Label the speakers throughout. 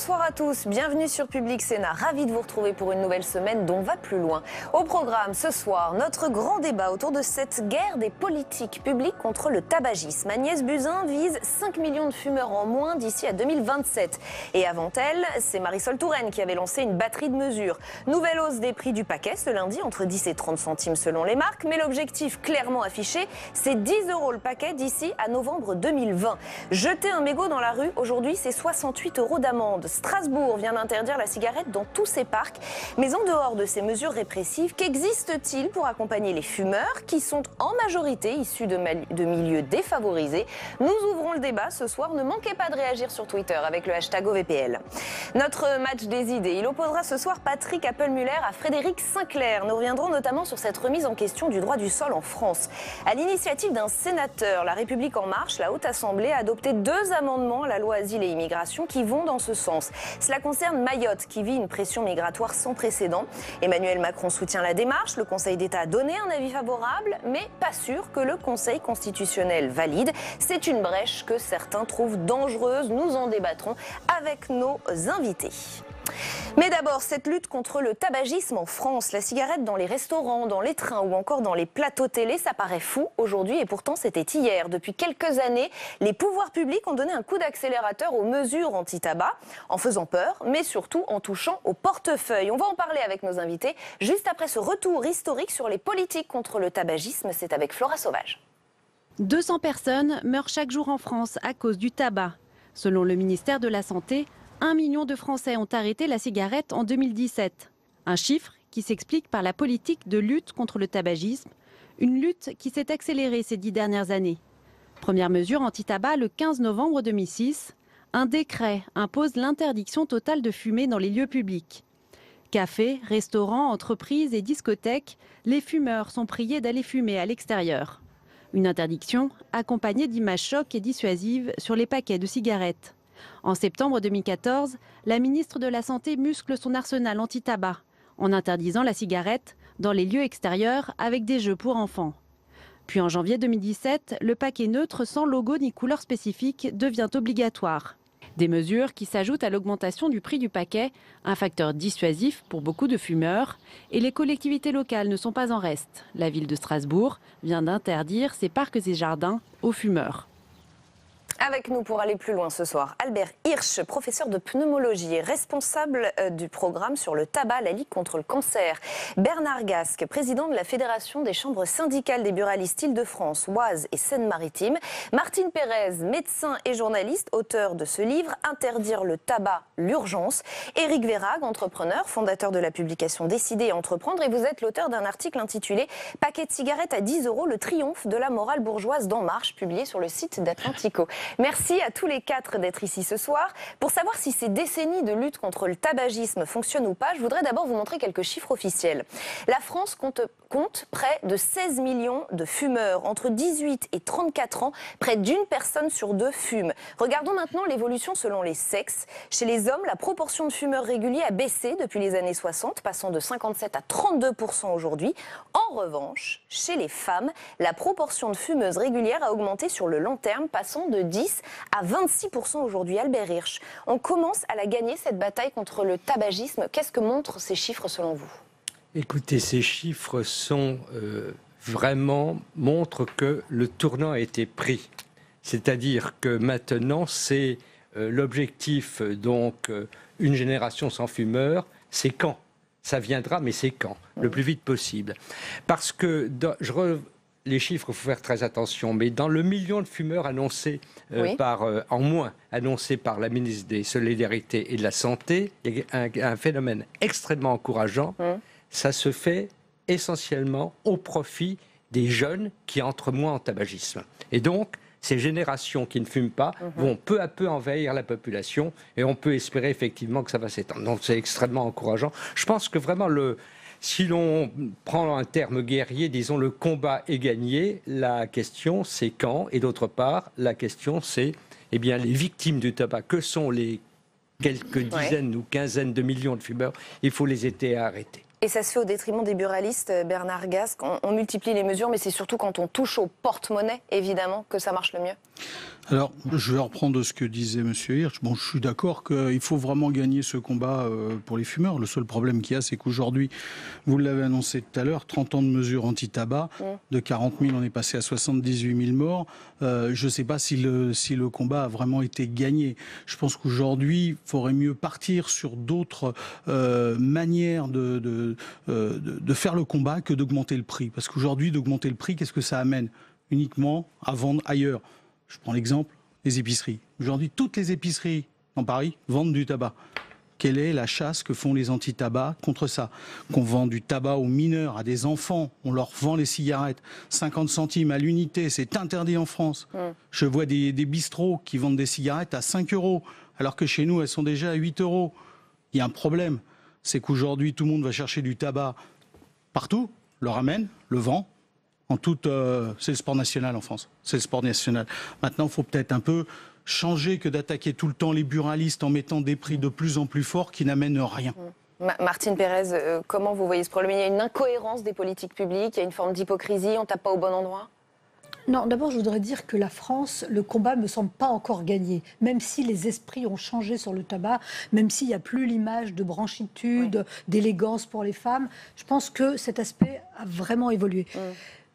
Speaker 1: Bonsoir à tous, bienvenue sur Public Sénat. Ravi de vous retrouver pour une nouvelle semaine dont on va plus loin. Au programme ce soir, notre grand débat autour de cette guerre des politiques publiques contre le tabagisme. Agnès Buzyn vise 5 millions de fumeurs en moins d'ici à 2027. Et avant elle, c'est Marisol Touraine qui avait lancé une batterie de mesures. Nouvelle hausse des prix du paquet ce lundi, entre 10 et 30 centimes selon les marques. Mais l'objectif clairement affiché, c'est 10 € le paquet d'ici à novembre 2020. Jeter un mégot dans la rue, aujourd'hui, c'est 68 € d'amende. Strasbourg vient d'interdire la cigarette dans tous ses parcs. Mais en dehors de ces mesures répressives, qu'existe-t-il pour accompagner les fumeurs qui sont en majorité issus de milieux défavorisés? Nous ouvrons le débat ce soir. Ne manquez pas de réagir sur Twitter avec le hashtag OVPL. Notre match des idées, il opposera ce soir Patrick Appelmuller à Frédéric Sinclair. Nous reviendrons notamment sur cette remise en question du droit du sol en France. À l'initiative d'un sénateur, La République En Marche, la Haute Assemblée a adopté 2 amendements à la loi Asile et Immigration qui vont dans ce sens. Cela concerne Mayotte qui vit une pression migratoire sans précédent. Emmanuel Macron soutient la démarche. Le Conseil d'État a donné un avis favorable, mais pas sûr que le Conseil constitutionnel valide. C'est une brèche que certains trouvent dangereuse. Nous en débattrons avec nos invités. Mais d'abord, cette lutte contre le tabagisme en France, la cigarette dans les restaurants, dans les trains ou encore dans les plateaux télé, ça paraît fou aujourd'hui et pourtant c'était hier. Depuis quelques années, les pouvoirs publics ont donné un coup d'accélérateur aux mesures anti-tabac en faisant peur, mais surtout en touchant au portefeuille. On va en parler avec nos invités juste après ce retour historique sur les politiques contre le tabagisme. C'est avec Flora Sauvage.
Speaker 2: 200 personnes meurent chaque jour en France à cause du tabac. Selon le ministère de la Santé, 1 million de Français ont arrêté la cigarette en 2017. Un chiffre qui s'explique par la politique de lutte contre le tabagisme, une lutte qui s'est accélérée ces 10 dernières années. Première mesure anti-tabac le 15 novembre 2006, un décret impose l'interdiction totale de fumer dans les lieux publics. Cafés, restaurants, entreprises et discothèques, les fumeurs sont priés d'aller fumer à l'extérieur. Une interdiction accompagnée d'images chocs et dissuasives sur les paquets de cigarettes. En septembre 2014, la ministre de la Santé muscle son arsenal anti-tabac en interdisant la cigarette dans les lieux extérieurs avec des jeux pour enfants. Puis en janvier 2017, le paquet neutre sans logo ni couleur spécifique devient obligatoire. Des mesures qui s'ajoutent à l'augmentation du prix du paquet, un facteur dissuasif pour beaucoup de fumeurs. Et les collectivités locales ne sont pas en reste. La ville de Strasbourg vient d'interdire ses parcs et jardins aux fumeurs.
Speaker 1: Avec nous pour aller plus loin ce soir, Albert Hirsch, professeur de pneumologie et responsable du programme sur le tabac, la Ligue contre le cancer. Bernard Gasque, président de la Fédération des chambres syndicales des buralistes Île-de-France, Oise et Seine-Maritime. Martine Pérez, médecin et journaliste, auteur de ce livre, Interdire le tabac, l'urgence. Éric Vérag, entrepreneur, fondateur de la publication Décider et entreprendre. Et vous êtes l'auteur d'un article intitulé Paquet de cigarettes à 10 €, le triomphe de la morale bourgeoise d'En Marche, publié sur le site d'Atlantico. Merci à tous les 4 d'être ici ce soir. Pour savoir si ces décennies de lutte contre le tabagisme fonctionnent ou pas, je voudrais d'abord vous montrer quelques chiffres officiels. La France compte près de 16 millions de fumeurs. Entre 18 et 34 ans, près d'1 personne sur 2 fume. Regardons maintenant l'évolution selon les sexes. Chez les hommes, la proportion de fumeurs réguliers a baissé depuis les années 60, passant de 57 à 32% aujourd'hui. En revanche, chez les femmes, la proportion de fumeuses régulières a augmenté sur le long terme, passant de 10 à 26% aujourd'hui. Albert Hirsch, on commence à la gagner cette bataille contre le tabagisme. Qu'est-ce que montrent ces chiffres selon vous ?
Speaker 3: Écoutez, ces chiffres montrent que le tournant a été pris. C'est-à-dire que maintenant, c'est l'objectif, une génération sans fumeurs, c'est quand ? Ça viendra, mais c'est quand ? Le plus vite possible. Parce que, les chiffres, il faut faire très attention, mais dans le million de fumeurs annoncés en moins, annoncés par la ministre des Solidarités et de la Santé, il y a un phénomène extrêmement encourageant. Ça se fait essentiellement au profit des jeunes qui entrent moins en tabagisme. Et donc, ces générations qui ne fument pas vont peu à peu envahir la population et on peut espérer effectivement que ça va s'étendre. Donc c'est extrêmement encourageant. Je pense que vraiment, si l'on prend un terme guerrier, disons le combat est gagné, la question c'est quand, et d'autre part, la question c'est les victimes du tabac, que sont les quelques dizaines ou quinzaines de millions de fumeurs, il faut les aider à arrêter.
Speaker 1: Et ça se fait au détriment des buralistes, Bernard Gasque. On multiplie les mesures, mais c'est surtout quand on touche au porte-monnaie, évidemment, que ça marche le mieux.
Speaker 4: Alors, je vais reprendre ce que disait M. Hirsch. Bon, je suis d'accord qu'il faut vraiment gagner ce combat pour les fumeurs. Le seul problème qu'il y a, c'est qu'aujourd'hui, vous l'avez annoncé tout à l'heure, 30 ans de mesures anti-tabac, de 40 000, on est passé à 78 000 morts. Je ne sais pas si le combat a vraiment été gagné. Je pense qu'aujourd'hui, il faudrait mieux partir sur d'autres manières de faire le combat que d'augmenter le prix. Parce qu'aujourd'hui, d'augmenter le prix, qu'est-ce que ça amène? Uniquement à vendre ailleurs. Je prends l'exemple des épiceries. Aujourd'hui, toutes les épiceries dans Paris vendent du tabac. Quelle est la chasse que font les anti-tabac contre ça? Qu'on vend du tabac aux mineurs, à des enfants, on leur vend les cigarettes, 50 centimes à l'unité, c'est interdit en France. Je vois des bistrots qui vendent des cigarettes à 5 €, alors que chez nous, elles sont déjà à 8 €. Il y a un problème, c'est qu'aujourd'hui, tout le monde va chercher du tabac partout, le ramène, le vend. C'est le sport national en France. C'est le sport national. Maintenant, il faut peut-être un peu changer que d'attaquer tout le temps les buralistes en mettant des prix de plus en plus forts qui n'amènent rien.
Speaker 1: Martine Pérez, comment vous voyez ce problème? Il y a une incohérence des politiques publiques, il y a une forme d'hypocrisie, on ne tape pas au bon endroit?
Speaker 5: Non, d'abord, je voudrais dire que la France, le combat ne me semble pas encore gagné. Même si les esprits ont changé sur le tabac, même s'il n'y a plus l'image de branchitude, d'élégance pour les femmes, je pense que cet aspect a vraiment évolué.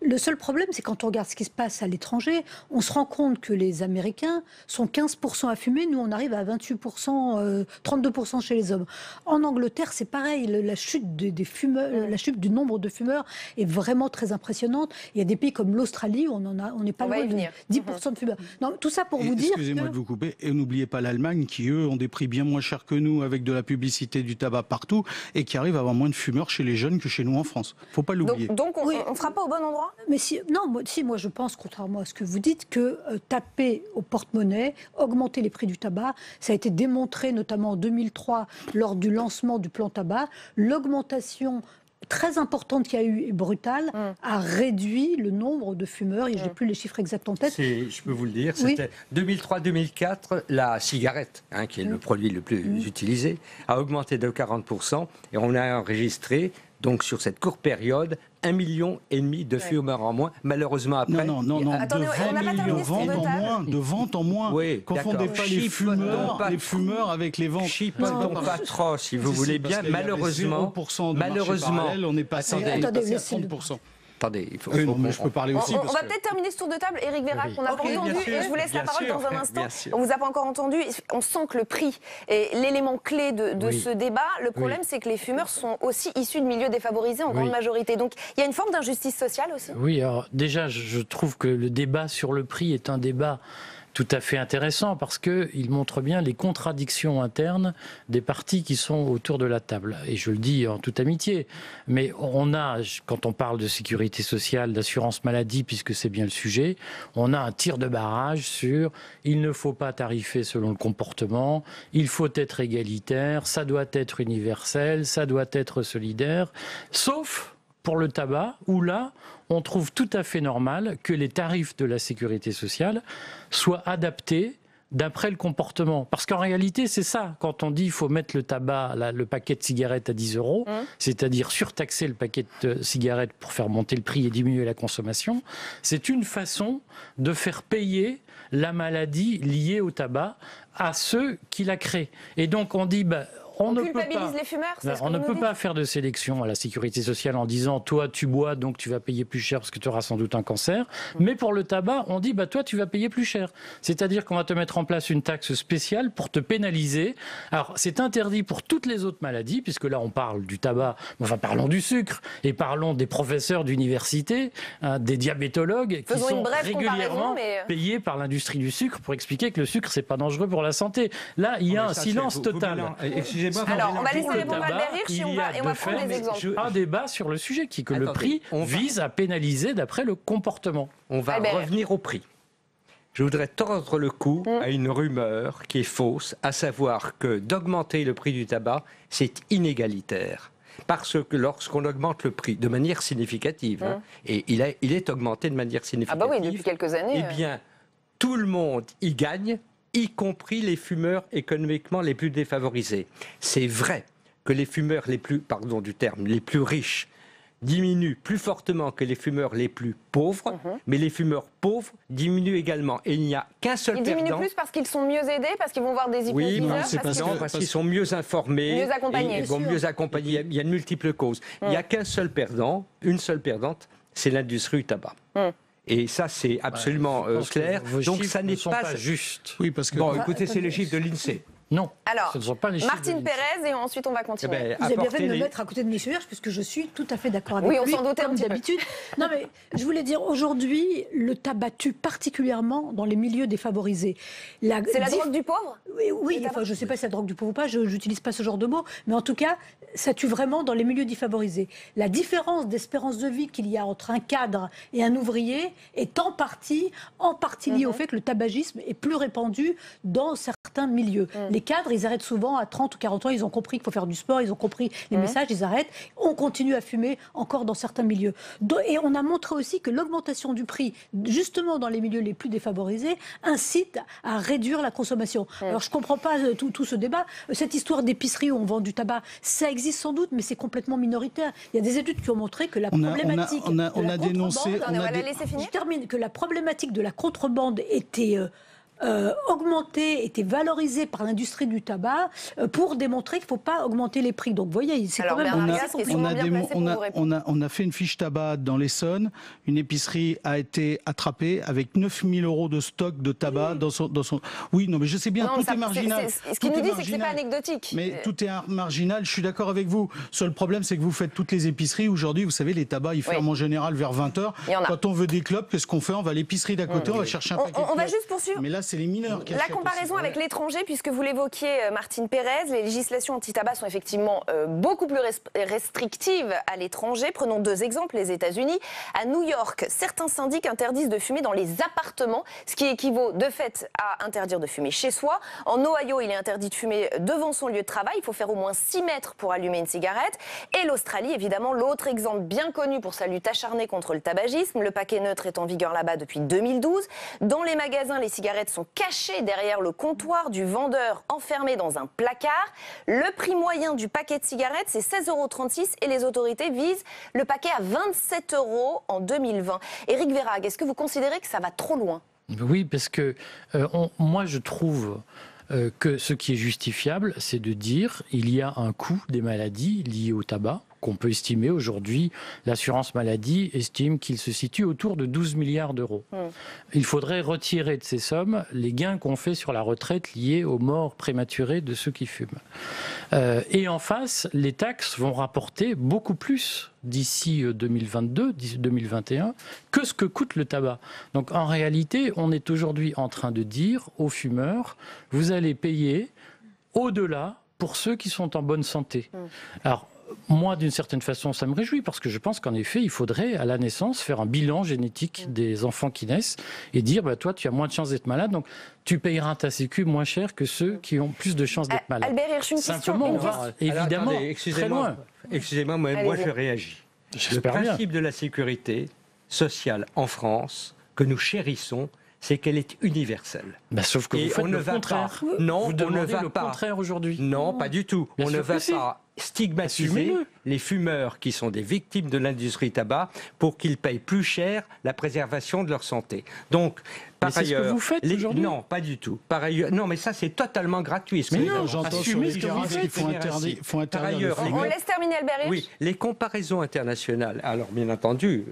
Speaker 5: Le seul problème, c'est quand on regarde ce qui se passe à l'étranger, on se rend compte que les Américains sont 15% à fumer, nous on arrive à 28%, 32% chez les hommes. En Angleterre, c'est pareil, la chute des fumeurs, la chute du nombre de fumeurs est vraiment très impressionnante. Il y a des pays comme l'Australie où on n'est pas loin de 10% de fumeurs. Non, tout ça pour vous dire.
Speaker 4: Excusez-moi de vous couper, et n'oubliez pas l'Allemagne qui, eux, ont des prix bien moins chers que nous, avec de la publicité du tabac partout, et qui arrivent à avoir moins de fumeurs chez les jeunes que chez nous en France. Il ne faut pas l'oublier.
Speaker 1: Donc on ne frappe pas au bon endroit?
Speaker 5: Mais moi je pense, contrairement à ce que vous dites, que taper au porte-monnaie, augmenter les prix du tabac, ça a été démontré notamment en 2003 lors du lancement du plan tabac. L'augmentation très importante qu'il y a eu et brutale a réduit le nombre de fumeurs. Et je n'ai plus les chiffres exacts en tête.
Speaker 3: Je peux vous le dire, c'était 2003-2004, la cigarette, qui est le produit le plus utilisé, a augmenté de 40% et on a enregistré, donc sur cette courte période, 1,5 million de fumeurs en moins. Malheureusement, après...
Speaker 4: Non,
Speaker 1: attendez,
Speaker 4: de 20 millions de ventes en moins.
Speaker 3: Oui,
Speaker 4: confondez pas les fumeurs avec les ventes.
Speaker 3: Chipotons pas trop, si vous voulez bien. Malheureusement,
Speaker 4: on est passé à 30%.
Speaker 3: Attendez, il faut...
Speaker 4: mais je peux parler aussi.
Speaker 1: On va peut-être terminer ce tour de table. Éric Vérac, on n'a pas entendu, et je vous laisse la parole dans un instant. On ne vous a pas encore entendu. On sent que le prix est l'élément clé de ce débat. Le problème, c'est que les fumeurs sont aussi issus de milieux défavorisés en grande majorité. Donc, il y a une forme d'injustice sociale aussi.
Speaker 6: Oui, alors déjà, je trouve que le débat sur le prix est un débat tout à fait intéressant parce qu'il montre bien les contradictions internes des partis qui sont autour de la table. Et je le dis en toute amitié, mais on a, quand on parle de sécurité sociale, d'assurance maladie, puisque c'est bien le sujet, on a un tir de barrage sur il ne faut pas tarifer selon le comportement, il faut être égalitaire, ça doit être universel, ça doit être solidaire, sauf pour le tabac, où là, on trouve tout à fait normal que les tarifs de la sécurité sociale soient adaptés d'après le comportement. Parce qu'en réalité, c'est ça. Quand on dit qu'il faut mettre le tabac, le paquet de cigarettes à 10 €, c'est-à-dire surtaxer le paquet de cigarettes pour faire monter le prix et diminuer la consommation, c'est une façon de faire payer la maladie liée au tabac à ceux qui la créent. Et donc on dit... On ne peut pas faire de sélection à la sécurité sociale en disant toi tu bois donc tu vas payer plus cher parce que tu auras sans doute un cancer. Mais pour le tabac, on dit toi tu vas payer plus cher. C'est-à-dire qu'on va te mettre en place une taxe spéciale pour te pénaliser. Alors c'est interdit pour toutes les autres maladies puisque là on parle du tabac, enfin parlons du sucre et parlons des professeurs d'université, des diabétologues qui sont régulièrement payés par l'industrie du sucre pour expliquer que le sucre c'est pas dangereux pour la santé. Là il y a un silence total.
Speaker 1: Alors, on va laisser répondre Albert Hirsch et on va prendre des exemples.
Speaker 6: Un débat sur le sujet qui est que le prix vise à pénaliser d'après le comportement.
Speaker 3: On va revenir au prix. Je voudrais tordre le cou à une rumeur qui est fausse, à savoir que d'augmenter le prix du tabac, c'est inégalitaire. Parce que lorsqu'on augmente le prix de manière significative, et il est augmenté de manière significative,
Speaker 1: depuis quelques années.
Speaker 3: Eh bien, tout le monde y gagne, y compris les fumeurs économiquement les plus défavorisés. C'est vrai que les fumeurs les plus, pardon du terme, les plus riches diminuent plus fortement que les fumeurs les plus pauvres, mais les fumeurs pauvres diminuent également. Et il n'y a qu'un seul perdant.
Speaker 1: Ils diminuent plus parce qu'ils sont mieux aidés, parce qu'ils vont voir des hypnotiseurs,
Speaker 3: parce qu'ils sont mieux informés,
Speaker 1: mieux accompagnés.
Speaker 3: Ils vont mieux accompagner. Il y a de multiples causes. Il n'y a qu'un seul perdant, une seule perdante, c'est l'industrie du tabac. Et ça, c'est absolument clair.
Speaker 6: Donc, ça n'est pas juste.
Speaker 4: Oui, parce que...
Speaker 3: Bon, écoutez, c'est les chiffres de l'INSEE.
Speaker 6: Non,
Speaker 1: alors,
Speaker 6: ce ne sont pas les chiffres
Speaker 1: Martine Pérez, et ensuite on va continuer.
Speaker 5: Vous avez bien fait de me mettre à côté de M. Hirsch, puisque je suis tout à fait d'accord avec lui.
Speaker 1: Oui, on s'en doutait
Speaker 5: comme d'habitude. Non, mais je voulais dire, aujourd'hui, le tabac tue particulièrement dans les milieux défavorisés.
Speaker 1: C'est la drogue du pauvre?
Speaker 5: Oui, enfin, je ne sais pas si c'est la drogue du pauvre ou pas, je n'utilise pas ce genre de mots, mais en tout cas, ça tue vraiment dans les milieux défavorisés. La différence d'espérance de vie qu'il y a entre un cadre et un ouvrier est en partie liée au fait que le tabagisme est plus répandu dans certains milieux. Les cadres, ils arrêtent souvent à 30 ou 40 ans, ils ont compris qu'il faut faire du sport, ils ont compris les messages, ils arrêtent. On continue à fumer encore dans certains milieux. Et on a montré aussi que l'augmentation du prix, justement dans les milieux les plus défavorisés, incite à réduire la consommation. Alors je ne comprends pas tout ce débat. Cette histoire d'épicerie où on vend du tabac, ça existe sans doute, mais c'est complètement minoritaire. Il y a des études qui ont montré que la problématique de la contrebande... Je termine, que la problématique de la contrebande était... était valorisé par l'industrie du tabac pour démontrer qu'il ne faut pas augmenter les prix. Donc, vous voyez, c'est quand même...
Speaker 4: On a fait une fiche tabac dans l'Essonne. Une épicerie a été attrapée avec 9 000 € de stock de tabac dans son... Oui, non, mais je sais bien, tout est marginal.
Speaker 1: Ce qu'il nous dit, c'est que ce n'est pas anecdotique.
Speaker 4: Mais tout est marginal, je suis d'accord avec vous. Seul problème, c'est que vous faites toutes les épiceries. Aujourd'hui, vous savez, les tabacs, ils ferment en général vers 20h. Quand on veut des clopes, qu'est-ce qu'on fait? On va à l'épicerie d'à côté, on va chercher un paquet de clopes.
Speaker 1: On va juste poursuivre.
Speaker 4: Mais là, c'est les mineurs qui
Speaker 1: la comparaison avec l'étranger, puisque vous l'évoquiez, Martine Pérez, les législations anti-tabac sont effectivement beaucoup plus restrictives à l'étranger. Prenons 2 exemples, les États-Unis. À New York, certains syndics interdisent de fumer dans les appartements, ce qui équivaut de fait à interdire de fumer chez soi. En Ohio, il est interdit de fumer devant son lieu de travail. Il faut faire au moins 6 mètres pour allumer une cigarette. Et l'Australie, évidemment, l'autre exemple bien connu pour sa lutte acharnée contre le tabagisme. Le paquet neutre est en vigueur là-bas depuis 2012. Dans les magasins, les cigarettes sont cachées derrière le comptoir du vendeur enfermé dans un placard. Le prix moyen du paquet de cigarettes, c'est 16,36 € et les autorités visent le paquet à 27 € en 2020. Éric Verhaeghe, est-ce que vous considérez que ça va trop loin?
Speaker 6: Oui, parce que moi je trouve que ce qui est justifiable, c'est de dire qu'il y a un coût des maladies liées au tabac qu'on peut estimer aujourd'hui. L'assurance maladie estime qu'il se situe autour de 12 milliards d'euros. Il faudrait retirer de ces sommes les gains qu'on fait sur la retraite liés aux morts prématurées de ceux qui fument. Et en face, les taxes vont rapporter beaucoup plus d'ici 2022, d'ici 2021, que ce que coûte le tabac. Donc en réalité, on est aujourd'hui en train de dire aux fumeurs, vous allez payer au-delà pour ceux qui sont en bonne santé. Alors, moi, d'une certaine façon, ça me réjouit parce que je pense qu'en effet, il faudrait, à la naissance, faire un bilan génétique des enfants qui naissent et dire, bah, toi, tu as moins de chances d'être malade, donc tu payeras ta sécu moins cher que ceux qui ont plus de chances d'être malades.
Speaker 1: Albert Hirsch, une
Speaker 6: Simplement, on va évidemment très loin.
Speaker 3: Excusez-moi, moi je réagis. Le principe de la sécurité sociale en France, que nous chérissons, c'est qu'elle est universelle.
Speaker 6: Bah, sauf que vous faites le contraire.
Speaker 3: Non,
Speaker 6: vous
Speaker 3: on ne va
Speaker 6: le
Speaker 3: pas.
Speaker 6: contraire aujourd'hui.
Speaker 3: Non, pas du tout.
Speaker 6: Bien
Speaker 3: on ne va pas stigmatiser les fumeurs qui sont des victimes de l'industrie tabac pour qu'ils payent plus cher la préservation de leur santé. Donc, par ailleurs,
Speaker 6: c'est ce que vous faites aujourd'hui ?
Speaker 3: Non, pas du tout. Par ailleurs, non, mais ça c'est totalement gratuit.
Speaker 4: Mais non, j'entends sur les terrasses qu'il faut interdire.
Speaker 1: On laisse terminer Albert Hirsch.
Speaker 3: Oui, les comparaisons internationales. Alors, bien entendu,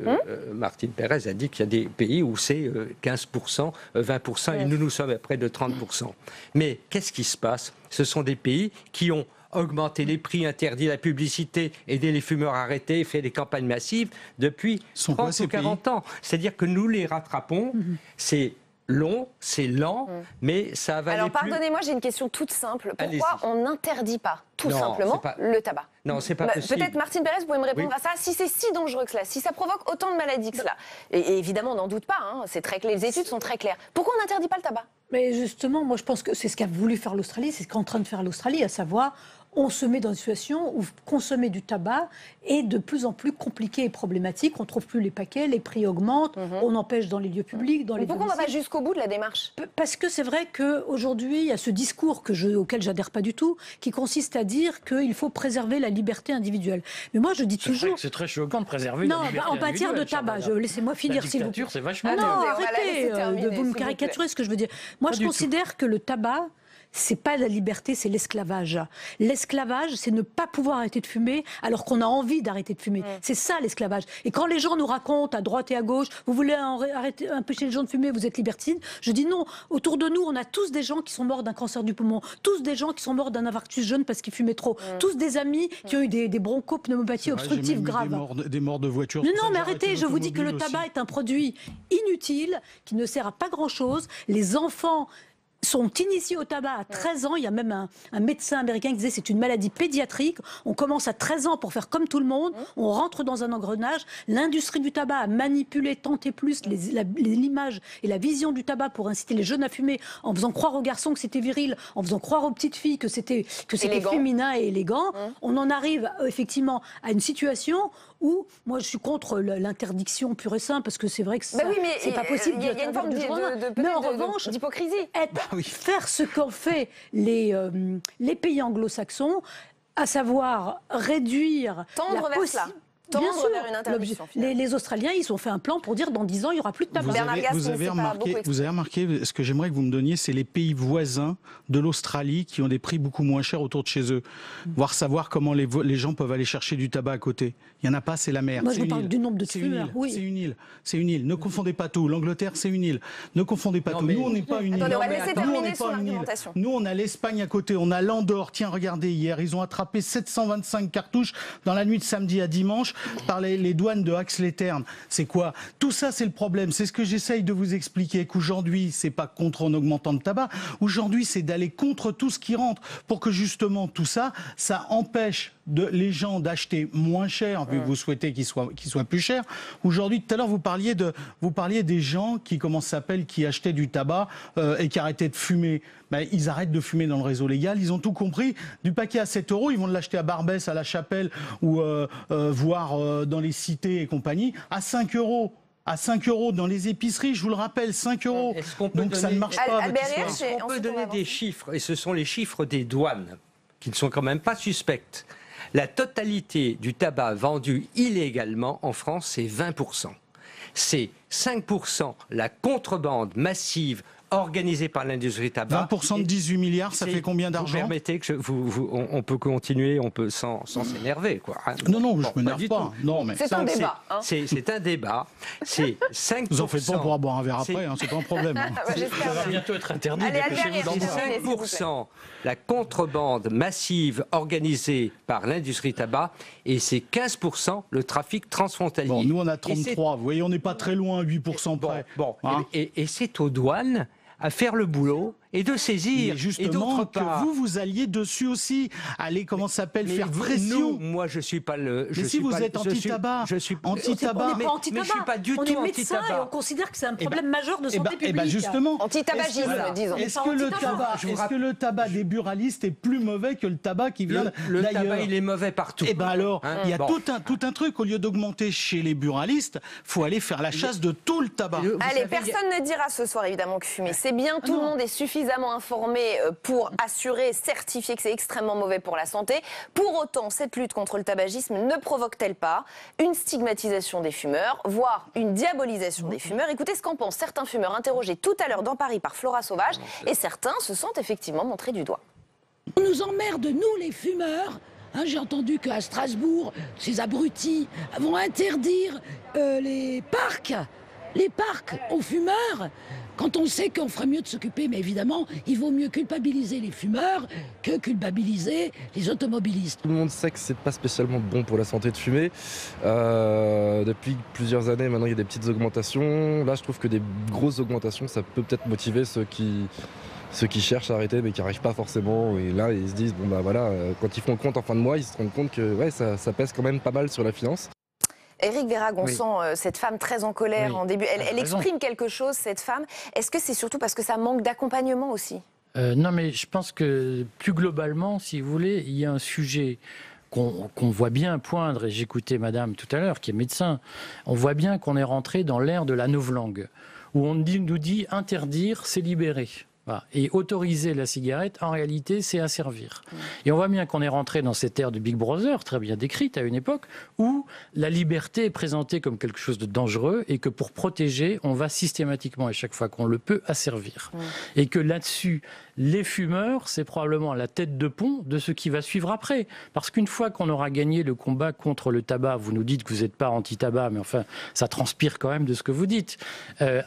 Speaker 3: Martine Pérez a dit qu'il y a des pays où c'est 15%, 20%, et nous sommes à près de 30%. Mais qu'est-ce qui se passe? Ce sont des pays qui ont augmenté les prix, interdit la publicité, aider les fumeurs à arrêter, fait des campagnes massives depuis 30 ou 40 ans. C'est-à-dire que nous les rattrapons, c'est long, c'est lent, mais ça va aller plus...
Speaker 1: Alors pardonnez-moi, j'ai une question toute simple. Pourquoi on n'interdit pas, tout simplement, le tabac?
Speaker 3: Non, c'est pas possible.
Speaker 1: Peut-être Martine Pérez, vous pouvez me répondre à ça. Si c'est si dangereux que cela, si ça provoque autant de maladies que cela, et évidemment, on n'en doute pas, hein, c'est très clair, les études sont très claires. Pourquoi on n'interdit pas le tabac?
Speaker 5: Mais justement, moi je pense que c'est ce qu'a voulu faire l'Australie, c'est ce qu'est en train de faire l'Australie, à savoir on se met dans une situation où consommer du tabac est de plus en plus compliqué et problématique. On ne trouve plus les paquets, les prix augmentent, on empêche dans les lieux publics, dans les
Speaker 1: Pourquoi on ne va pas jusqu'au bout de la démarche?
Speaker 5: Parce que c'est vrai qu'aujourd'hui, il y a ce discours auquel j'adhère pas du tout, qui consiste à dire qu'il faut préserver la liberté individuelle. Mais moi, je dis toujours...
Speaker 6: C'est très choquant de préserver
Speaker 5: non,
Speaker 6: la liberté
Speaker 5: en matière de tabac, laissez-moi finir, s'il vous plaît.
Speaker 6: C'est vachement...
Speaker 5: Non, arrêtez de vous me caricaturer ce que je veux dire. Moi, je considère que le tabac, c'est pas la liberté, c'est l'esclavage. L'esclavage, c'est ne pas pouvoir arrêter de fumer alors qu'on a envie d'arrêter de fumer. C'est ça l'esclavage. Et quand les gens nous racontent à droite et à gauche, vous voulez empêcher les gens de fumer, vous êtes libertine, je dis non. Autour de nous, on a tous des gens qui sont morts d'un cancer du poumon, tous des gens qui sont morts d'un infarctus jeune parce qu'ils fumaient trop, tous des amis qui ont eu des bronchopneumopathies obstructives graves.
Speaker 4: Des morts de voitures.
Speaker 5: Non, mais arrêtez, je vous dis que le tabac est un produit inutile qui ne sert à pas grand-chose. Les enfants sont initiés au tabac à 13 ans. Il y a même un médecin américain qui disait c'est une maladie pédiatrique. On commence à 13 ans pour faire comme tout le monde. On rentre dans un engrenage. L'industrie du tabac a manipulé tant et plus l'image et la vision du tabac pour inciter les jeunes à fumer en faisant croire aux garçons que c'était viril, en faisant croire aux petites filles que c'était féminin et élégant. On en arrive effectivement à une situation où, moi je suis contre l'interdiction pure et simple parce que c'est vrai que c'est pas possible.
Speaker 1: Il y a une forme
Speaker 5: mais en revanche,
Speaker 1: d'hypocrisie.
Speaker 5: Faire ce qu'ont fait les pays anglo-saxons, à savoir réduire
Speaker 1: tendre vers cela. Tendre vers une interdiction.
Speaker 5: Les Australiens, ils ont fait un plan pour dire dans 10 ans, il n'y aura plus de tabac.
Speaker 4: Vous avez remarqué, ce que j'aimerais que vous me donniez, c'est les pays voisins de l'Australie qui ont des prix beaucoup moins chers autour de chez eux. Voir savoir comment les gens peuvent aller chercher du tabac à côté. Il n'y en a pas, c'est la mer.
Speaker 5: Moi, je vous parle du nombre de fumeurs.
Speaker 4: C'est une île. C'est une île. Ne confondez pas tout. L'Angleterre, c'est une île. Ne confondez pas tout. Nous, on n'est pas une île.
Speaker 1: Attendez, on va laisser terminer son argumentation.
Speaker 4: Nous, on a l'Espagne à côté. On a l'Andorre. Tiens, regardez, hier, ils ont attrapé 725 cartouches dans la nuit de samedi à dimanche par les douanes de Ax-les-Thermes. C'est quoi? Tout ça, c'est le problème. C'est ce que j'essaye de vous expliquer, qu'aujourd'hui, c'est pas contre en augmentant le tabac. Aujourd'hui, c'est d'aller contre tout ce qui rentre pour que justement tout ça, ça empêche les gens d'acheter moins cher, vu que vous souhaitez qu'il soit plus cher. Aujourd'hui, tout à l'heure, vous parliez des gens qui, comment ça s'appelle, qui achetaient du tabac et qui arrêtaient de fumer. Ben, ils arrêtent de fumer dans le réseau légal. Ils ont tout compris. Du paquet à 7 €, ils vont l'acheter à Barbès, à La Chapelle ou voire dans les cités et compagnie à 5 €. À 5 € dans les épiceries, je vous le rappelle, 5 €. Donc ça ne marche pas.
Speaker 3: Est-ce qu'on peut donner des chiffres? Et ce sont les chiffres des douanes, qui ne sont quand même pas suspectes. La totalité du tabac vendu illégalement en France, c'est 20%. C'est 5% la contrebande massive organisée par l'industrie tabac.
Speaker 4: 20% de 18 milliards, ça fait combien d'argent?
Speaker 3: Vous permettez que on peut continuer, on peut sans s'énerver, quoi.
Speaker 4: Non, je ne m'énerve pas. Non, mais
Speaker 1: c'est un débat.
Speaker 3: C'est un débat. C'est 5%.
Speaker 4: Vous en faites pas pour boire un verre après, c'est pas un problème.
Speaker 6: Ça va bientôt être interdit.
Speaker 3: C'est 5% la contrebande massive organisée par l'industrie tabac et c'est 15% le trafic transfrontalier.
Speaker 4: Bon, nous on a 33. Vous voyez, on n'est pas très loin, 8% près.
Speaker 3: Et c'est aux douanes à faire le boulot et de saisir.
Speaker 4: Mais justement, que vous alliez dessus aussi, aller, comment ça s'appelle, faire pression.
Speaker 3: Moi, je suis pas le.
Speaker 4: Mais si vous êtes anti-tabac,
Speaker 5: anti-tabac,
Speaker 3: mais je suis pas du tout anti-tabac.
Speaker 5: On est médecin et on considère que c'est un problème majeur de santé publique.
Speaker 4: Justement,
Speaker 1: anti-tabagisme, disons.
Speaker 4: Est-ce que le tabac des buralistes est plus mauvais que le tabac qui vient d'ailleurs?
Speaker 3: Le tabac, il est mauvais partout.
Speaker 4: Et ben alors, il y a tout un truc. Au lieu d'augmenter chez les buralistes, faut aller faire la chasse de tout le tabac.
Speaker 1: Allez, personne ne dira ce soir évidemment que fumer c'est bien. Tout le monde est suffisamment informé pour assurer, certifier que c'est extrêmement mauvais pour la santé. Pour autant, cette lutte contre le tabagisme ne provoque-t-elle pas une stigmatisation des fumeurs, voire une diabolisation des fumeurs? Écoutez ce qu'en pensent certains fumeurs interrogés tout à l'heure dans Paris par Flora Sauvage, et certains se sentent effectivement montrés du doigt.
Speaker 7: On nous emmerde, nous les fumeurs. J'ai entendu qu'à Strasbourg, ces abrutis vont interdire les parcs aux fumeurs. Quand on sait qu'on ferait mieux de s'occuper, mais évidemment, il vaut mieux culpabiliser les fumeurs que culpabiliser les automobilistes.
Speaker 8: Tout le monde sait que c'est pas spécialement bon pour la santé de fumer. Depuis plusieurs années, maintenant, il y a des petites augmentations. Là, je trouve que des grosses augmentations, ça peut peut-être motiver ceux qui cherchent à arrêter, mais qui n'arrivent pas forcément. Et là, ils se disent, quand ils font le compte en fin de mois, ils se rendent compte que ça pèse quand même pas mal sur la finance.
Speaker 1: Éric Vérag, on sent cette femme très en colère en début. Elle exprime quelque chose, cette femme. Est-ce que c'est surtout parce que ça manque d'accompagnement aussi ?
Speaker 6: Non, mais je pense que plus globalement, si vous voulez, il y a un sujet qu'on voit bien poindre, et j'écoutais madame tout à l'heure, qui est médecin, on voit bien qu'on est rentré dans l'ère de la novlangue, où on nous dit interdire, c'est libérer. Voilà. Et autoriser la cigarette, en réalité, c'est asservir. Et on voit bien qu'on est rentré dans cette ère de Big Brother, très bien décrite à une époque, où la liberté est présentée comme quelque chose de dangereux et que pour protéger, on va systématiquement, à chaque fois qu'on le peut, asservir. Et que là-dessus, les fumeurs, c'est probablement la tête de pont de ce qui va suivre après. Parce qu'une fois qu'on aura gagné le combat contre le tabac, vous nous dites que vous n'êtes pas anti-tabac, mais enfin, ça transpire quand même de ce que vous dites.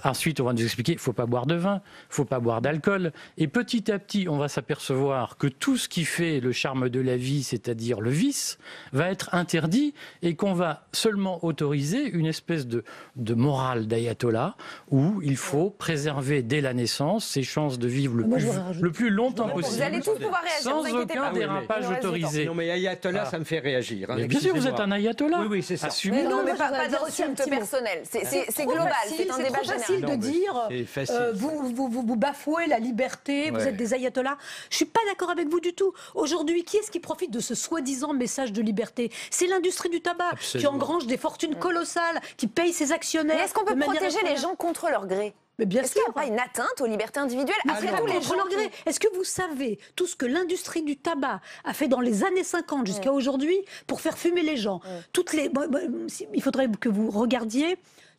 Speaker 6: Ensuite, on va nous expliquer qu'il ne faut pas boire de vin, il ne faut pas boire d'alcool. Et petit à petit, on va s'apercevoir que tout ce qui fait le charme de la vie, c'est-à-dire le vice, va être interdit et qu'on va seulement autoriser une espèce de morale d'ayatollah où il faut préserver dès la naissance ses chances de vivre le plus longtemps possible.
Speaker 1: Vous allez tous pouvoir réagir,
Speaker 6: sans
Speaker 1: vous inquiétez
Speaker 6: aucun
Speaker 1: pas.
Speaker 6: dérapage autorisé.
Speaker 3: Non, mais ayatollah, ça me fait réagir.
Speaker 6: Mais bien sûr, vous êtes un ayatollah.
Speaker 3: Oui, c'est ça.
Speaker 6: Assumez.
Speaker 1: Non, mais
Speaker 5: moi, je
Speaker 1: pas
Speaker 5: voudrais dire aussi un
Speaker 1: d'insulte
Speaker 5: petit mot.
Speaker 1: personnelle. C'est
Speaker 5: trop
Speaker 1: global,
Speaker 5: facile,
Speaker 1: c'est un
Speaker 5: c'est
Speaker 1: débat
Speaker 5: trop facile
Speaker 1: général.
Speaker 5: de
Speaker 3: Non,
Speaker 5: dire
Speaker 3: c'est facile.
Speaker 5: vous bafouez la liberté, vous
Speaker 3: Ouais.
Speaker 5: êtes des ayatollahs. Je suis pas d'accord avec vous du tout. Aujourd'hui, qui est-ce qui profite de ce soi-disant message de liberté? C'est l'industrie du tabac
Speaker 3: Absolument.
Speaker 5: qui engrange des fortunes colossales, qui paye ses actionnaires.
Speaker 1: Mais est-ce qu'on peut
Speaker 5: de manière
Speaker 1: protéger les
Speaker 5: incroyable.
Speaker 1: gens contre leur gré?
Speaker 5: Mais bien
Speaker 1: Est-ce qu'il
Speaker 5: sûr.
Speaker 1: n'y a pas une atteinte aux libertés individuelles? Après
Speaker 5: Après
Speaker 1: tout, les
Speaker 5: contre
Speaker 1: gens
Speaker 5: leur gré. Est-ce que vous savez tout ce que l'industrie du tabac a fait dans les années 50 jusqu'à aujourd'hui pour faire fumer les gens? Il faudrait que vous regardiez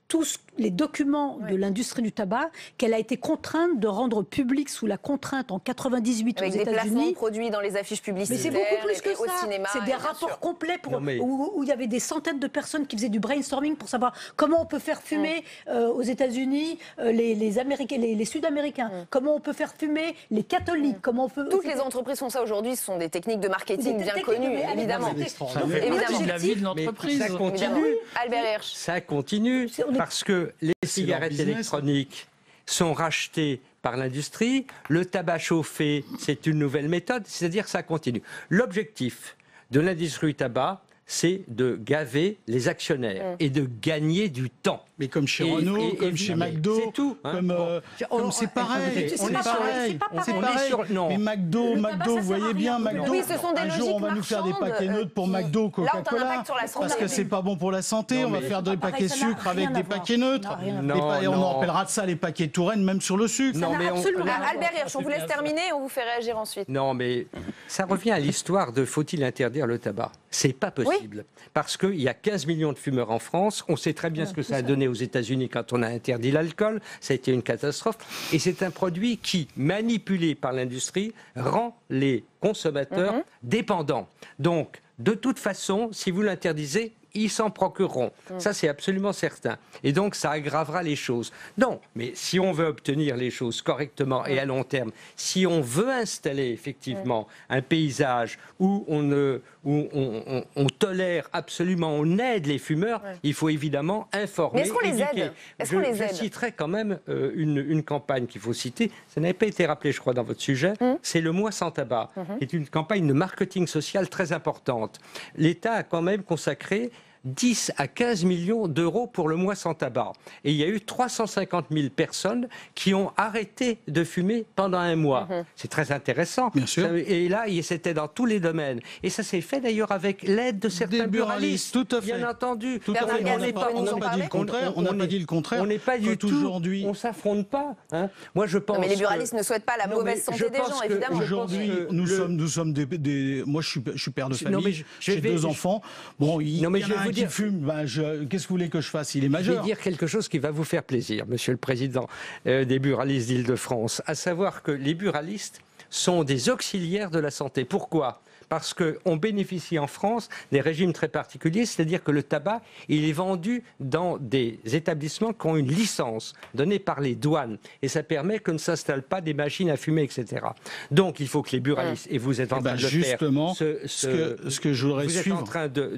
Speaker 5: tous les documents de l'industrie du tabac qu'elle a été contrainte de rendre publics sous la contrainte en 98
Speaker 1: avec
Speaker 5: aux
Speaker 1: des placements de
Speaker 5: États-Unis.
Speaker 1: produits dans les affiches
Speaker 5: Mais
Speaker 1: publicitaires,
Speaker 5: c'est beaucoup plus que
Speaker 1: et au
Speaker 5: ça.
Speaker 1: cinéma.
Speaker 5: C'est des
Speaker 1: et bien
Speaker 5: rapports
Speaker 1: sûr.
Speaker 5: complets
Speaker 3: Non, mais-
Speaker 5: où il y avait des centaines de personnes qui faisaient du brainstorming pour savoir comment on peut faire fumer aux États-Unis les Américains, les Sud-Américains, comment on peut faire fumer les catholiques, comment on peut.
Speaker 1: Toutes les entreprises font ça aujourd'hui, ce sont des techniques de marketing
Speaker 5: Des
Speaker 1: bien
Speaker 5: techniques,
Speaker 1: connues,
Speaker 5: mais
Speaker 1: évidemment.
Speaker 5: avec-
Speaker 6: Ça
Speaker 5: Donc,
Speaker 6: fait
Speaker 1: évidemment.
Speaker 6: partie de la vie de
Speaker 3: Mais
Speaker 6: l'entreprise.
Speaker 3: ça
Speaker 1: Évidemment.
Speaker 3: continue.
Speaker 1: Albert Hirsch.
Speaker 3: Ça continue
Speaker 5: On est-
Speaker 3: parce que les cigarettes
Speaker 4: business.
Speaker 3: électroniques sont rachetées par l'industrie. Le tabac chauffé, c'est une nouvelle méthode, c'est-à-dire que ça continue. L'objectif de l'industrie du tabac, c'est de gaver les actionnaires et de gagner du temps.
Speaker 4: Mais comme chez
Speaker 3: Et-
Speaker 4: Renault,
Speaker 3: et-
Speaker 4: comme chez
Speaker 3: mais
Speaker 4: McDo,
Speaker 3: c'est tout, hein.
Speaker 4: comme
Speaker 3: Bon.
Speaker 4: c'est pareil.
Speaker 3: Écoutez,
Speaker 4: C'est
Speaker 3: on est
Speaker 4: pareil.
Speaker 5: c'est pas pareil.
Speaker 4: C'est
Speaker 3: On est
Speaker 4: pareil.
Speaker 3: sur- non.
Speaker 4: Mais McDo,
Speaker 5: Le tabac,
Speaker 4: McDo,
Speaker 5: ça
Speaker 4: vous
Speaker 5: sert à
Speaker 4: voyez
Speaker 5: rien.
Speaker 4: bien, McDo.
Speaker 1: Oui, ce sont des
Speaker 4: un jour,
Speaker 1: logiques
Speaker 4: on va nous faire des
Speaker 1: marchandes,
Speaker 4: paquets neutres pour
Speaker 1: qui,
Speaker 4: McDo,
Speaker 1: là, ont un
Speaker 4: Coca-Cola,
Speaker 1: impact sur la santé.
Speaker 4: parce que c'est pas bon pour la santé.
Speaker 3: Non,
Speaker 4: On va
Speaker 3: mais-
Speaker 4: faire des
Speaker 5: C'est pas
Speaker 4: paquets
Speaker 5: pareil, ça n'a
Speaker 4: sucre avec
Speaker 5: rien à
Speaker 4: des
Speaker 5: voir.
Speaker 4: paquets neutres.
Speaker 5: Ça n'a rien à
Speaker 3: voir.
Speaker 4: Et on
Speaker 3: Non.
Speaker 4: en appellera de ça les paquets Touraine, même sur le sucre.
Speaker 3: Non, mais
Speaker 5: absolument rien à voir.
Speaker 1: Albert Hirsch, on vous laisse terminer et on vous fait réagir ensuite.
Speaker 3: Non, mais ça revient à l'histoire de faut-il interdire le tabac? C'est pas possible. Parce qu'il y a 15 millions de fumeurs en France. On sait très bien ce que ça a donné aux États-Unis quand on a interdit l'alcool. Ça a été une catastrophe. Et c'est un produit qui, manipulé par l'industrie, rend les consommateurs dépendants. Donc, de toute façon, si vous l'interdisez, ils s'en procureront. Ça, c'est absolument certain. Et donc, ça aggravera les choses. Non, mais si on veut obtenir les choses correctement et à long terme, si on veut installer effectivement un paysage où on tolère absolument, on aide les fumeurs, il faut évidemment informer,
Speaker 1: Mais est-ce qu'on les
Speaker 3: éduquer.
Speaker 1: aide Est-ce qu'on les
Speaker 3: Je
Speaker 1: aide
Speaker 3: citerai quand même une campagne qu'il faut citer. Ça n'avait pas été rappelé, je crois, dans votre sujet. C'est le Mois sans tabac, qui est une campagne de marketing social très importante. L'État a quand même consacré 10 à 15 millions d'euros pour le Mois sans tabac. Et il y a eu 350 000 personnes qui ont arrêté de fumer pendant un mois. C'est très intéressant.
Speaker 4: Bien sûr.
Speaker 3: Et là, c'était dans tous les domaines. Et ça s'est fait d'ailleurs avec l'aide de certains
Speaker 4: Des buralistes, tout à fait.
Speaker 3: Bien entendu.
Speaker 4: Tout à
Speaker 1: Bernard
Speaker 4: fait.
Speaker 1: Gazet,
Speaker 4: On n'a pas,
Speaker 1: pouvez nous en
Speaker 4: dit
Speaker 1: parler
Speaker 4: le contraire. On n'a pas dit le contraire.
Speaker 3: On n'est pas du
Speaker 4: Quand
Speaker 3: tout.
Speaker 4: aujourd'hui.
Speaker 3: On s'affronte pas. Hein. Moi, je pense.
Speaker 1: Non, mais les
Speaker 3: que-
Speaker 1: buralistes ne souhaitent pas la
Speaker 3: Non,
Speaker 1: mauvaise
Speaker 3: mais
Speaker 1: santé
Speaker 3: je
Speaker 1: des
Speaker 3: pense
Speaker 1: gens,
Speaker 3: que
Speaker 1: évidemment.
Speaker 4: Aujourd'hui, nous sommes des. Moi, je suis père de famille.
Speaker 3: Non, mais
Speaker 4: j'ai deux enfants. Bon, il
Speaker 3: Non, mais
Speaker 4: y en
Speaker 3: je
Speaker 4: a
Speaker 3: vais
Speaker 4: un
Speaker 3: vous
Speaker 4: qui
Speaker 3: dire-
Speaker 4: fume. Ben, qu'est-ce que vous voulez que je fasse? Il est
Speaker 3: Je
Speaker 4: majeur.
Speaker 3: vais dire quelque chose qui va vous faire plaisir, Monsieur le Président des buralistes d'Île-de-France, à savoir que les buralistes sont des auxiliaires de la santé. Pourquoi ? Parce qu'on bénéficie en France des régimes très particuliers, c'est-à-dire que le tabac, il est vendu dans des établissements qui ont une licence donnée par les douanes. Et ça permet que ne s'installent pas des machines à fumer, etc. Donc il faut que les buralistes, et vous êtes en train de le
Speaker 4: Justement,
Speaker 3: faire,
Speaker 4: ce que je voudrais
Speaker 3: vous êtes
Speaker 4: suivre.
Speaker 3: en train de